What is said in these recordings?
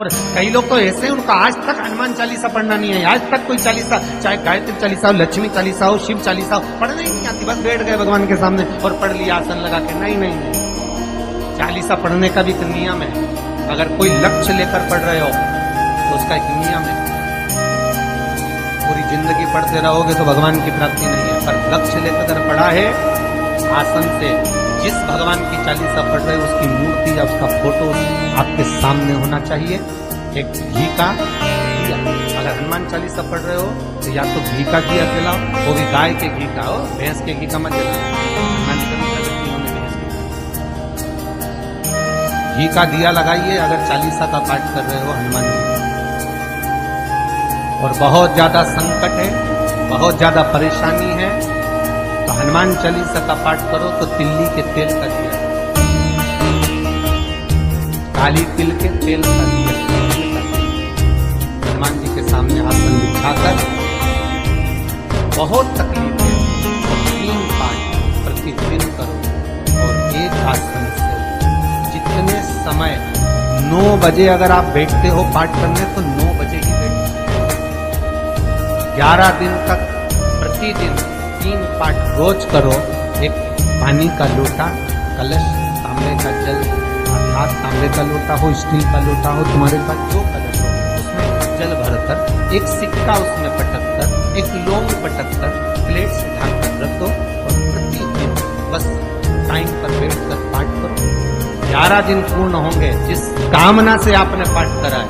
और कई लोग तो ऐसे हैं, उनका आज तक हनुमान चालीसा पढ़ना नहीं है, आज तक कोई चालीसा, चाहे गायत्री चालीसा हो, लक्ष्मी चालीसा हो, शिव चालीसा हो, पढ़ना ही नहीं आती, बस बैठ गए भगवान के सामने और पढ़ लिया आसन लगा के। नहीं नहीं नहीं, चालीसा पढ़ने का भी एक नियम है। अगर कोई लक्ष्य लेकर पढ़ रहे हो तो उसका एक नियम है। पूरी जिंदगी पढ़ते रहोगे तो भगवान की प्राप्ति नहीं है, पर लक्ष्य लेकर अगर पढ़ा है आसन से, जिस भगवान की चालीसा पढ़ रहे हो उसकी मूर्ति या उसका फोटो आपके सामने होना चाहिए। एक घी का दिया, अगर हनुमान चालीसा पढ़ रहे हो तो या तो घी का दिया जलाओ, वो भी गाय के घी का हो, भैंस के घी का मत जलाओ। घी का दिया लगाइए अगर चालीसा का पाठ कर रहे हो हनुमान जी। और बहुत ज्यादा संकट है, बहुत ज्यादा परेशानी है तो हनुमान चालीसा का पाठ करो तो तिल्ली के तेल का दिया, काली तिल के तेल का दिया हनुमान जी के सामने आसन बिछाकर, बहुत तकलीफ है, 3 पाठ प्रतिदिन करो। और एक आसन से जितने समय 9 बजे अगर आप बैठते हो पाठ करने तो 9 बजे ही बैठो। 11 दिन तक प्रतिदिन 3 पाठ रोज करो। एक पानी का लोटा, कलश, तांबे का जल, अर्थात तांबे का लोटा हो, स्टील का लोटा हो, तुम्हारे पास जो कलश हो उसमें जल भरकर, एक सिक्का उसमें पटक कर, एक लौंग पटक कर प्लेट से ढककर रख दो और प्रतिदिन बस टाइम पर बैठकर पाठ करो। 11 दिन पूर्ण होंगे, जिस कामना से आपने पाठ करा है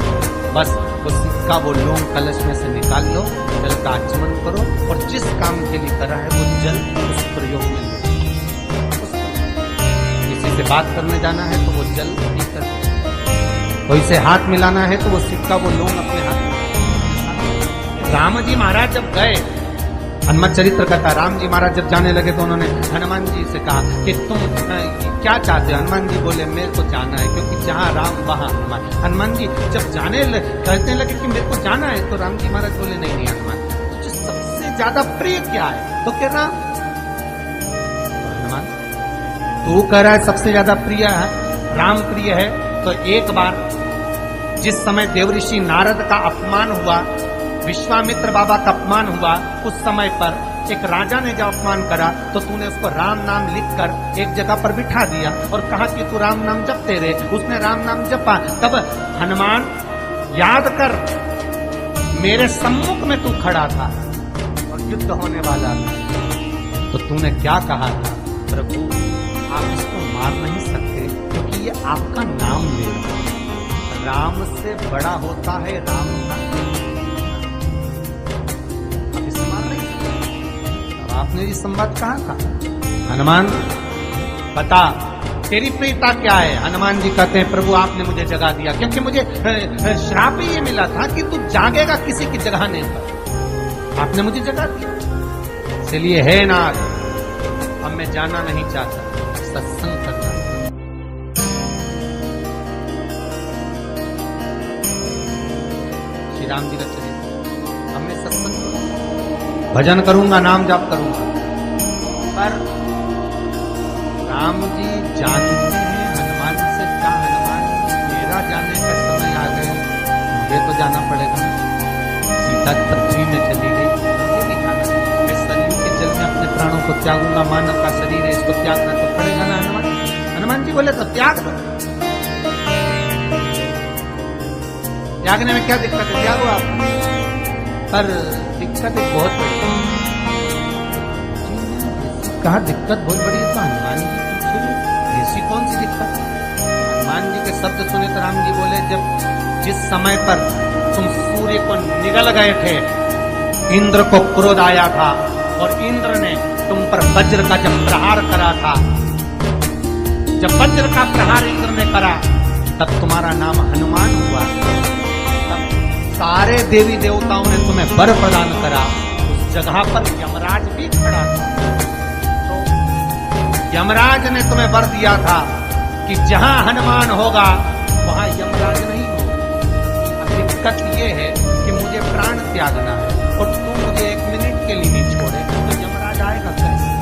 बस वो सिक्का, वो लौंग कलश में से निकाल लो, जल का आचमन करो और जिस काम के लिए करा है वो जल उस प्रयोग में लो। किसी से बात करने जाना है तो वो जल नहीं कर, कोई से हाथ मिलाना है तो वो सिक्का, वो लौंग अपने हाथ में। राम जी महाराज जब गए, हनुमान चरित्र कहता, राम जी महाराज जब जाने लगे तो उन्होंने हनुमान जी से कहा कि तुम क्या चाहते हो? हनुमान जी बोले मेरे को जाना है, क्योंकि जहाँ राम वहाँ हनुमान। हनुमान जी जब कहने लगे कि मेरे को जाना है तो राम जी महाराज बोले नहीं नहीं हनुमान, तुझे सबसे ज्यादा प्रिय क्या है? तो कह रहा हनुमान तू कह रहा है सबसे ज्यादा प्रिय है राम प्रिय है, तो एक बार जिस समय देवऋषि नारद का अपमान हुआ, विश्वामित्र बाबा का अपमान हुआ, उस समय पर एक राजा ने जब अपमान करा तो तूने उसको राम नाम लिखकर एक जगह पर बिठा दिया और कहा कि तू राम नाम जपते रहे। उसने राम नाम जपा, तब हनुमान याद कर मेरे सम्मुख में तू खड़ा था और युद्ध होने वाला था, तो तूने क्या कहा था? प्रभु आप इसको मार नहीं सकते क्योंकि ये आपका नाम ले रहा है, राम से बड़ा होता है राम का। आपने ये संवाद कहा था, हनुमान बता तेरी प्रियता क्या है? हनुमान जी कहते हैं प्रभु आपने मुझे जगा दिया, क्योंकि मुझे श्राप ये मिला था कि तू जागेगा किसी की जगाने पर, आपने मुझे जगा दिया, इसलिए है ना अब मैं जाना नहीं चाहता, सत्संग करना। श्री राम जी का चरित्र, अब मैं सत्संग भजन करूंगा, नाम जाप करूंगा। पर राम जी जानते हैं हनुमान से क्या, हनुमान मेरा जाने का समय आ गया, मुझे तो जाना पड़ेगा। सीता पृथ्वी में चली गई, मुझे भी जाना है, मैं सरयू के जल में अपने प्राणों को त्यागूंगा, मानव का शरीर है इसको त्यागना तो पड़ेगा ना हनुमान। हनुमान जी बोले तो त्याग दो, त्यागने में क्या दिक्कत है, त्यागो आप। पर दिक्कत एक बहुत बड़ी है, कहा दिक्कत बहुत बड़ी है तो हनुमान जी पूछे ऐसी कौन सी दिक्कत? हनुमान जी के शब्द सुने तो राम जी बोले जब जिस समय पर तुम सूर्य को निगल गए थे, इंद्र को क्रोध आया था और इंद्र ने तुम पर वज्र का जब प्रहार करा था, जब वज्र का प्रहार इंद्र ने करा तब तुम्हारा नाम हनुमान हुआ। सारे देवी देवताओं ने तुम्हें वर प्रदान करा, उस जगह पर यमराज भी खड़ा था, तो यमराज ने तुम्हें वर दिया था कि जहां हनुमान होगा वहां यमराज नहीं होगा। अब दिक्कत ये है कि मुझे प्राण त्यागना है और तू मुझे 1 मिनट के लिए नहीं छोड़े तो यमराज आएगा कैसे?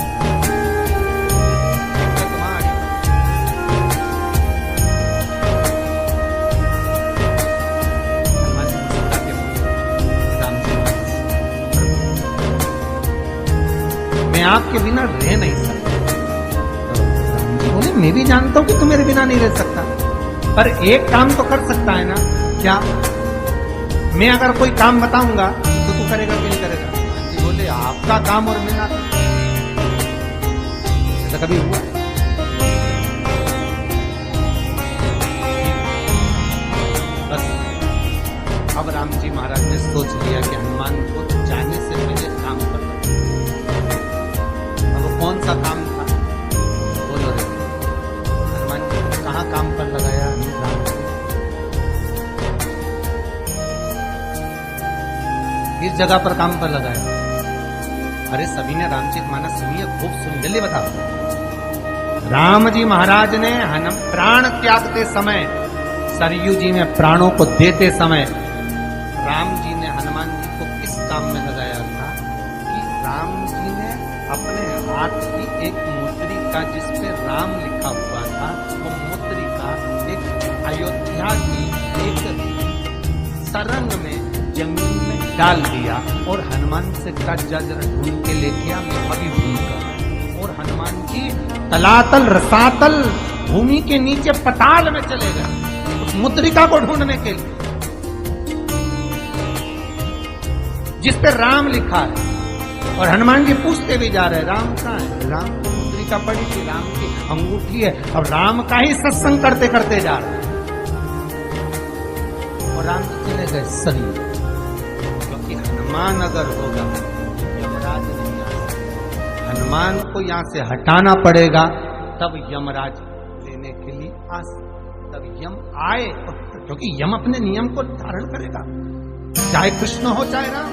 आपके बिना रह नहीं सकता। बोले मैं भी जानता हूं कि तू मेरे बिना नहीं रह सकता, पर एक काम तो कर सकता है ना। क्या? मैं अगर कोई काम बताऊंगा तो तू करेगा कि नहीं करेगा? जी बोले आपका काम और मेरा, ऐसा कभी हुआ? बस अब राम जी महाराज ने सोच लिया कि हनुमान को जाने से पहले काम करना। अब कौन सा काम था बोलो रे? हनुमान जी को कहाँ काम पर लगाया? राम जी किस जगह पर काम पर लगाया? अरे सभी ने रामचरितमानस सुनिए, खूब सुनिए, जल्दी बताओ। राम जी महाराज ने प्राण त्यागते समय, सरयू जी में प्राणों को देते समय राम जी ने हनुमान जी को किस काम में लगाया था कि राम जी ने अपने हाथ की एक मुद्रिका जिस पे राम लिखा हुआ था, वो मुद्रिका एक अयोध्या की एक सरंग में जमीन में डाल दिया और हनुमान से का जल ढूंढ के लेके आ, मैं अभी ढूंढ। और हनुमान जी तलातल रसातल भूमि के नीचे पताल में चले गए उस मुद्रिका को ढूंढने के लिए जिस पे राम लिखा है। और हनुमान जी पूछते भी जा रहे राम कहाँ है? राम की मुद्रिका पड़ी थी, राम की अंगूठी है। अब राम का ही सत्संग करते करते जा रहे और राम जी चले गए सही, क्योंकि हनुमान अगर होगा यमराज नहीं आ सकता। हनुमान को यहां से हटाना पड़ेगा तब यमराज लेने के लिए आ सकता, तब यम आए, क्योंकि यम अपने नियम को धारण करेगा, चाहे कृष्ण हो चाहे राम।